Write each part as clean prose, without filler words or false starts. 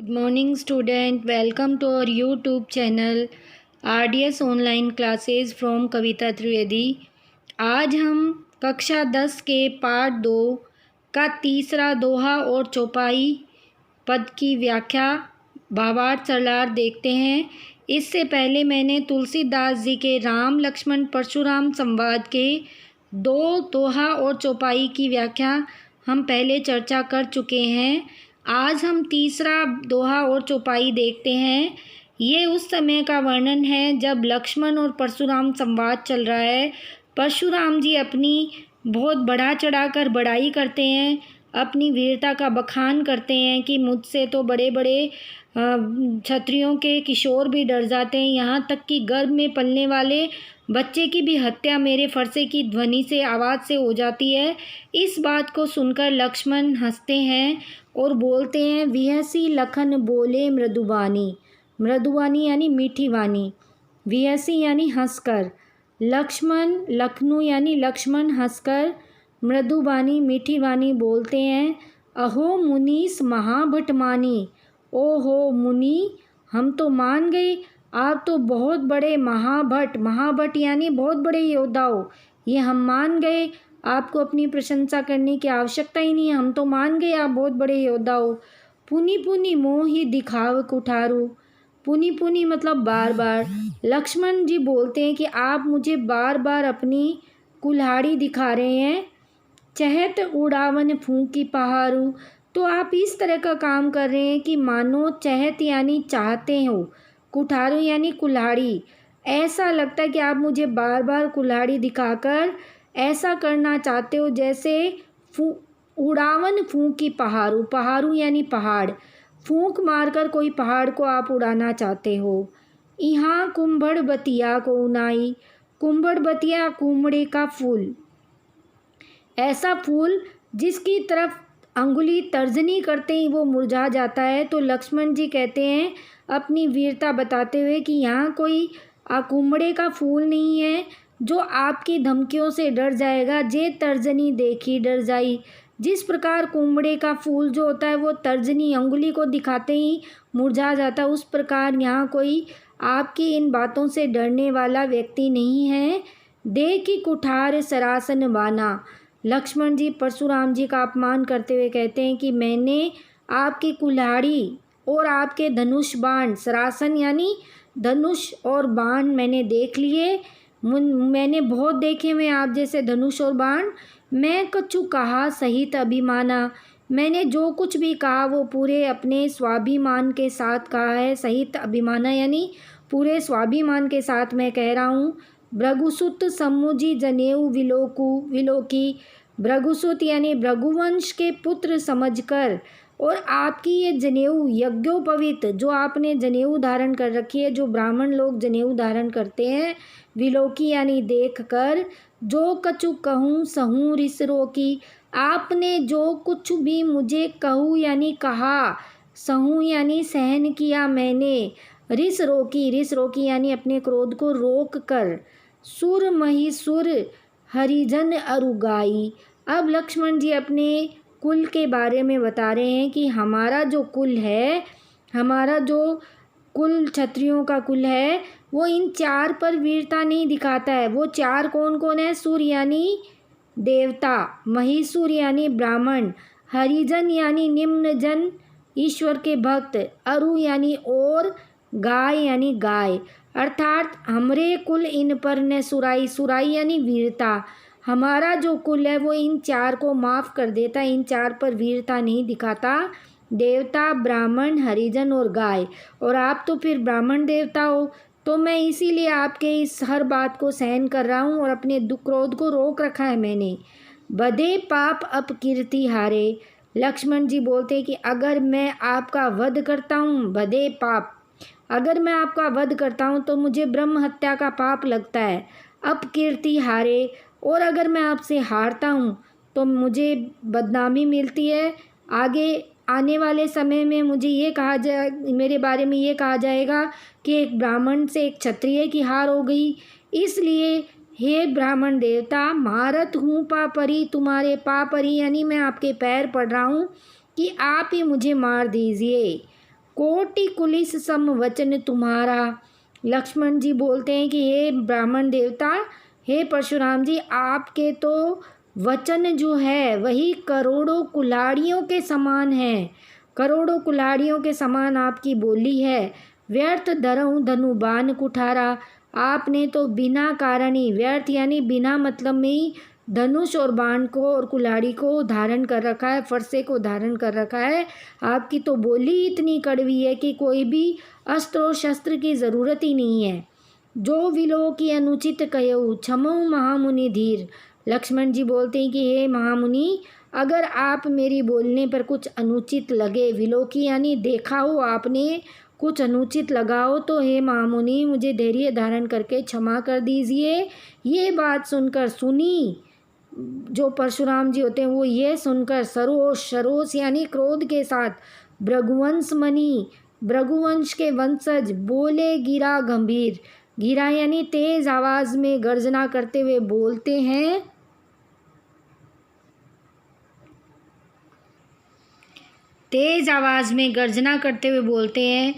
Good morning student, welcome to our YouTube channel RDS online classes from कविता त्रिवेदी। आज हम कक्षा 10 के पाठ 2 का तीसरा दोहा और चौपाई पद की व्याख्या भावार्थ सरलार्थ देखते हैं। इससे पहले मैंने तुलसीदास जी के राम लक्ष्मण परशुराम संवाद के 2 दोहा और चौपाई की व्याख्या हम पहले चर्चा कर चुके हैं। आज हम तीसरा दोहा और चौपाई देखते हैं। ये उस समय का वर्णन है जब लक्ष्मण और परशुराम संवाद चल रहा है। परशुराम जी अपनी बहुत बढ़ा चढ़ाकर बड़ाई करते हैं, अपनी वीरता का बखान करते हैं कि मुझसे तो बड़े बड़े क्षत्रियों के किशोर भी डर जाते हैं, यहाँ तक कि गर्भ में पलने वाले बच्चे की भी हत्या मेरे फरसे की ध्वनि से आवाज़ से हो जाती है। इस बात को सुनकर लक्ष्मण हंसते हैं और बोलते हैं, विहसी लखन बोले मृदुवानी। मृदुवानी यानी मीठी वाणी, विहसी यानी हंसकर, लक्ष्मण लखनऊ यानी लक्ष्मण हंसकर, मृदुवानी मीठी वाणी बोलते हैं, अहो मुनीस महाभटमानी। ओहो मुनि, हम तो मान गए, आप तो बहुत बड़े महाभट, महाभट यानी बहुत बड़े योद्धा हो, ये हम मान गए। आपको अपनी प्रशंसा करने की आवश्यकता ही नहीं है, हम तो मान गए आप बहुत बड़े योद्धा हो। पुनि पुनि मोहि दिखाव कुठारू। पुनि पुनि मतलब बार बार। लक्ष्मण जी बोलते हैं कि आप मुझे बार बार अपनी कुल्हाड़ी दिखा रहे हैं। चहत उड़ावन फूंकी पहाड़ू, तो आप इस तरह का काम कर रहे हैं कि मानो चहत यानी चाहते हो, कुठारू यानी कुल्हाड़ी। ऐसा लगता है कि आप मुझे बार बार कुल्हाड़ी दिखाकर ऐसा करना चाहते हो जैसे उड़ावन फूंकी पहाड़ू, पहाड़ू यानी पहाड़, फूंक मारकर कोई पहाड़ को आप उड़ाना चाहते हो। यहाँ कुंभड़ बतिया को उनाई। कुंभड़ बतिया कुमड़े का फूल, ऐसा फूल जिसकी तरफ अंगुली तर्जनी करते ही वो मुरझा जाता है। तो लक्ष्मण जी कहते हैं अपनी वीरता बताते हुए कि यहाँ कोई कुमड़े का फूल नहीं है जो आपकी धमकियों से डर जाएगा। जे तर्जनी देखी डर जाई। जिस प्रकार कुमड़े का फूल जो होता है वो तर्जनी अंगुली को दिखाते ही मुरझा जाता है, उस प्रकार यहाँ कोई आपकी इन बातों से डरने वाला व्यक्ति नहीं है। दे की कुठार सरासन बाना। लक्ष्मण जी परशुराम जी का अपमान करते हुए कहते हैं कि मैंने आपकी कुल्हाड़ी और आपके धनुष बाण, सरासन यानी धनुष और बाण मैंने देख लिए। मैंने बहुत देखे हुए आप जैसे धनुष और बाण। मैं कछु कहा सहित अभिमाना। मैंने जो कुछ भी कहा वो पूरे अपने स्वाभिमान के साथ कहा है। सहित अभिमाना यानी पूरे स्वाभिमान के साथ मैं कह रहा हूँ। भृगुसुत समुजी जनेऊ विलोकी। भृगुसुत यानी भृगुवंश के पुत्र समझकर, और आपकी ये जनेऊ यज्ञोपवीत जो आपने जनेऊ धारण कर रखी है, जो ब्राह्मण लोग जनेऊ धारण करते हैं, विलोकी यानी देख कर, जो कछु कहूँ सहूँ रिस रोकी। आपने जो कुछ भी मुझे कहूँ यानी कहा, सहूँ यानी सहन किया मैंने, रिस रोकी यानी अपने क्रोध को रोक कर, सुर महिसुर हरिजन अरुगाई। अब लक्ष्मण जी अपने कुल के बारे में बता रहे हैं कि हमारा जो कुल है, हमारा जो कुल क्षत्रियों का कुल है, वो इन 4 पर वीरता नहीं दिखाता है। वो 4 कौन कौन है? सूर्य यानी देवता, महिसुर यानी ब्राह्मण, हरिजन यानी निम्न जन, ईश्वर के भक्त, अरु यानी और, गाय यानी गाय। अर्थात हमरे कुल इन पर न सुराई। सुराई यानी वीरता। हमारा जो कुल है वो इन 4 को माफ़ कर देता, इन 4 पर वीरता नहीं दिखाता। देवता, ब्राह्मण, हरिजन और गाय। और आप तो फिर ब्राह्मण देवता हो, तो मैं इसीलिए आपके इस हर बात को सहन कर रहा हूँ और अपने दुख क्रोध को रोक रखा है मैंने। बधे पाप अपकीर्ति हारे। लक्ष्मण जी बोलते हैं कि अगर मैं आपका वध करता हूँ, बधे पाप, अगर मैं आपका वध करता हूँ तो मुझे ब्रह्म हत्या का पाप लगता है। अपकीर्ति हारे, और अगर मैं आपसे हारता हूँ तो मुझे बदनामी मिलती है। आगे आने वाले समय में मुझे ये कहा जाए, मेरे बारे में ये कहा जाएगा कि एक ब्राह्मण से एक क्षत्रिय की हार हो गई। इसलिए हे ब्राह्मण देवता, मारत हूँ पापरी तुम्हारे पापरी, यानी मैं आपके पैर पड़ रहा हूँ कि आप ही मुझे मार दीजिए। कोटि कुलिस सम वचन तुम्हारा। लक्ष्मण जी बोलते हैं कि हे ब्राह्मण देवता, हे परशुराम जी, आपके तो वचन जो है वही करोड़ों कुल्हाड़ियों के समान है। करोड़ों कुल्हाड़ियों के समान आपकी बोली है। व्यर्थ धरऊँ धनु बाण कुठारा। आपने तो बिना कारण ही, व्यर्थ यानी बिना मतलब में ही, धनुष और बाण को और कुल्हाड़ी को धारण कर रखा है, फरसे को धारण कर रखा है। आपकी तो बोली इतनी कड़वी है कि कोई भी अस्त्र और शस्त्र की ज़रूरत ही नहीं है। जो विलो की अनुचित कहो क्षमो महामुनि धीर। लक्ष्मण जी बोलते हैं कि हे महामुनि, अगर आप मेरी बोलने पर कुछ अनुचित लगे, विलोकी यानी देखा हो आपने कुछ अनुचित लगा हो, तो हे महामुनि मुझे धैर्य धारण करके क्षमा कर दीजिए। ये बात सुनकर सुनी जो परशुराम जी होते हैं वो ये सुनकर सरोष, सरोष यानी क्रोध के साथ, भृगुवंश मणि, भृगुवंश के वंशज बोले गिरा गंभीर। गिरा यानी तेज आवाज में गर्जना करते हुए बोलते हैं, तेज आवाज में गर्जना करते हुए बोलते हैं,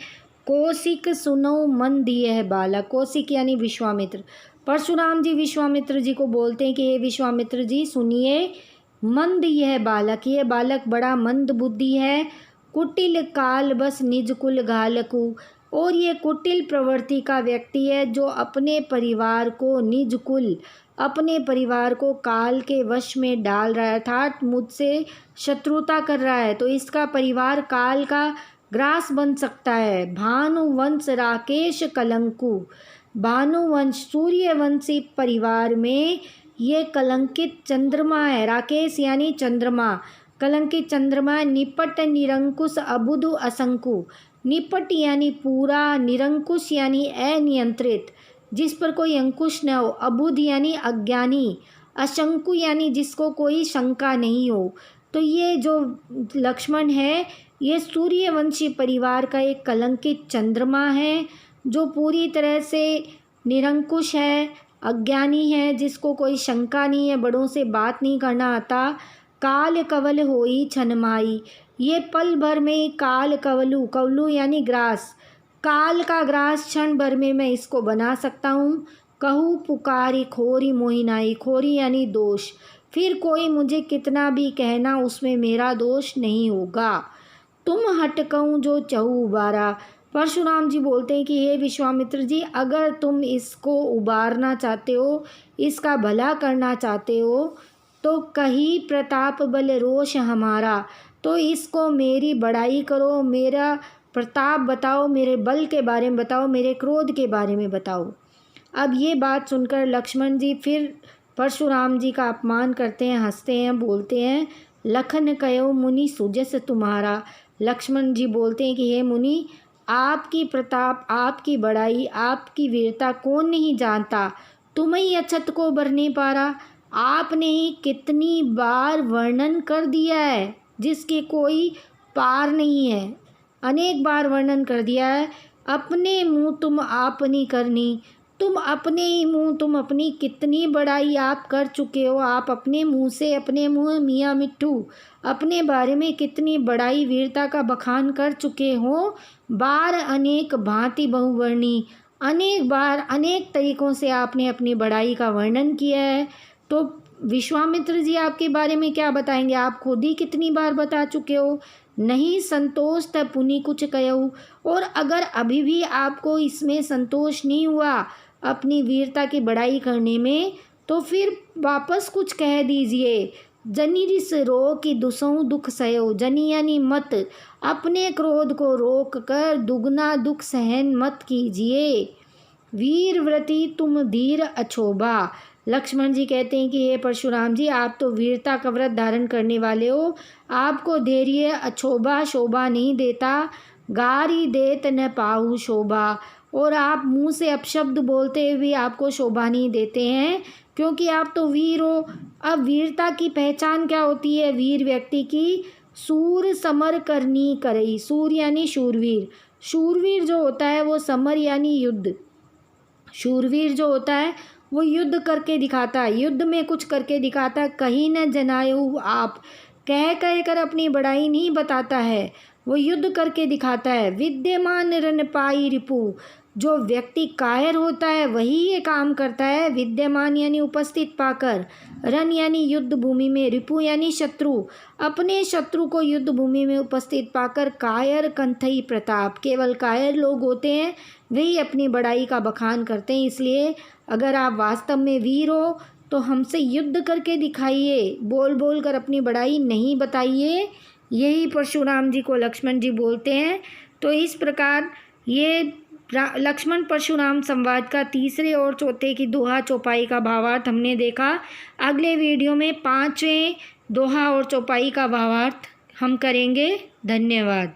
कौशिक सुनो मन दिए है बालक। कौशिक यानी विश्वामित्र। परशुराम जी विश्वामित्र जी को बोलते हैं कि हे विश्वामित्र जी सुनिए, मंद यह बालक, ये बालक बड़ा मंद बुद्धि है। कुटिल काल बस निज कुल घालकू। और ये कुटिल प्रवृत्ति का व्यक्ति है जो अपने परिवार को, निज कुल, अपने परिवार को काल के वश में डाल रहा है, अर्थात मुझसे शत्रुता कर रहा है, तो इसका परिवार काल का ग्रास बन सकता है। भानुवंश राकेश कलंकु। भानुवंश सूर्यवंशी परिवार में ये कलंकित चंद्रमा है। राकेश यानी चंद्रमा, कलंकित चंद्रमा। निपट निरंकुश अबुधु असंकु। निपट यानी पूरा, निरंकुश यानी अनियंत्रित, जिस पर कोई अंकुश न हो। अबुध यानी अज्ञानी। अशंकु यानी जिसको कोई शंका नहीं हो। तो ये जो लक्ष्मण है ये सूर्यवंशी परिवार का एक कलंकित चंद्रमा है जो पूरी तरह से निरंकुश है, अज्ञानी है, जिसको कोई शंका नहीं है, बड़ों से बात नहीं करना आता। काल कवल होई छनमाई। ये पल भर में काल कवलू, कवलू यानी ग्रास, काल का ग्रास क्षण भर में मैं इसको बना सकता हूँ। कहूँ पुकारी खोरी मोहिनाई। खोरी यानी दोष। फिर कोई मुझे कितना भी कहना उसमें मेरा दोष नहीं होगा। तुम हटकऊँ जो चहु उबारा। परशुराम जी बोलते हैं कि हे विश्वामित्र जी, अगर तुम इसको उबारना चाहते हो, इसका भला करना चाहते हो, तो कही प्रताप बल रोष हमारा। तो इसको मेरी बड़ाई करो, मेरा प्रताप बताओ, मेरे बल के बारे में बताओ, मेरे क्रोध के बारे में बताओ। अब ये बात सुनकर लक्ष्मण जी फिर परशुराम जी का अपमान करते हैं, हंसते हैं, बोलते हैं, लखन कयो मुनि सुजस तुम्हारा। लक्ष्मण जी बोलते हैं कि हे मुनि, आपकी प्रताप, आपकी बड़ाई, आपकी वीरता कौन नहीं जानता। तुम ही अछत को बर नहीं पा रहा। आपने ही कितनी बार वर्णन कर दिया है जिसके कोई पार नहीं है। अनेक बार वर्णन कर दिया है। अपने मुँह तुम आपनी करनी। तुम अपने ही मुँह, तुम अपनी कितनी बड़ाई आप कर चुके हो। आप अपने मुँह से, अपने मुँह मियाँ मिट्ठू, अपने बारे में कितनी बड़ाई, वीरता का बखान कर चुके हो। बार अनेक भांति बहुवर्णी। अनेक बार अनेक तरीक़ों से आपने अपनी बड़ाई का वर्णन किया है। तो विश्वामित्र जी आपके बारे में क्या बताएंगे, आप खुद ही कितनी बार बता चुके हो। नहीं संतोष तब पुनि कुछ कहूँ। और अगर अभी भी आपको इसमें संतोष नहीं हुआ अपनी वीरता की बड़ाई करने में, तो फिर वापस कुछ कह दीजिए। जनी रिस रो कि दुसों दुख सहो। जनी यानी मत, अपने क्रोध को रोक कर दुगना दुख सहन मत कीजिए। वीर व्रती तुम धीर अछोभा। लक्ष्मण जी कहते हैं कि हे परशुराम जी, आप तो वीरता का व्रत धारण करने वाले हो, आपको धैर्य अछोभा, शोभा नहीं देता। गारी देत न पाहु शोभा। और आप मुंह से अपशब्द बोलते हुए आपको शोभा नहीं देते हैं, क्योंकि आप तो वीर हो। अब वीरता की पहचान क्या होती है वीर व्यक्ति की? सूर समर करनी करई। सूर यानी शूरवीर। शूरवीर जो होता है वो समर यानी युद्ध। शूरवीर जो होता है वो युद्ध करके दिखाता है, युद्ध में कुछ करके दिखाता है। कहीं न जनायु आप, कह कर अपनी बड़ाई नहीं बताता है। वो युद्ध करके दिखाता है। विद्यमान रन पाई रिपु, जो व्यक्ति कायर होता है वही ये काम करता है। विद्यमान यानी उपस्थित पाकर, रन यानी युद्ध भूमि में, रिपु यानी शत्रु, अपने शत्रु को युद्ध भूमि में उपस्थित पाकर, कायर कंथई प्रताप, केवल कायर लोग होते हैं वही अपनी बड़ाई का बखान करते हैं। इसलिए अगर आप वास्तव में वीर हो तो हमसे युद्ध करके दिखाइए, बोल बोल कर अपनी बड़ाई नहीं बताइए। यही परशुराम जी को लक्ष्मण जी बोलते हैं। तो इस प्रकार ये लक्ष्मण परशुराम संवाद का तीसरे और चौथे की दोहा चौपाई का भावार्थ हमने देखा। अगले वीडियो में पांचवें दोहा और चौपाई का भावार्थ हम करेंगे। धन्यवाद।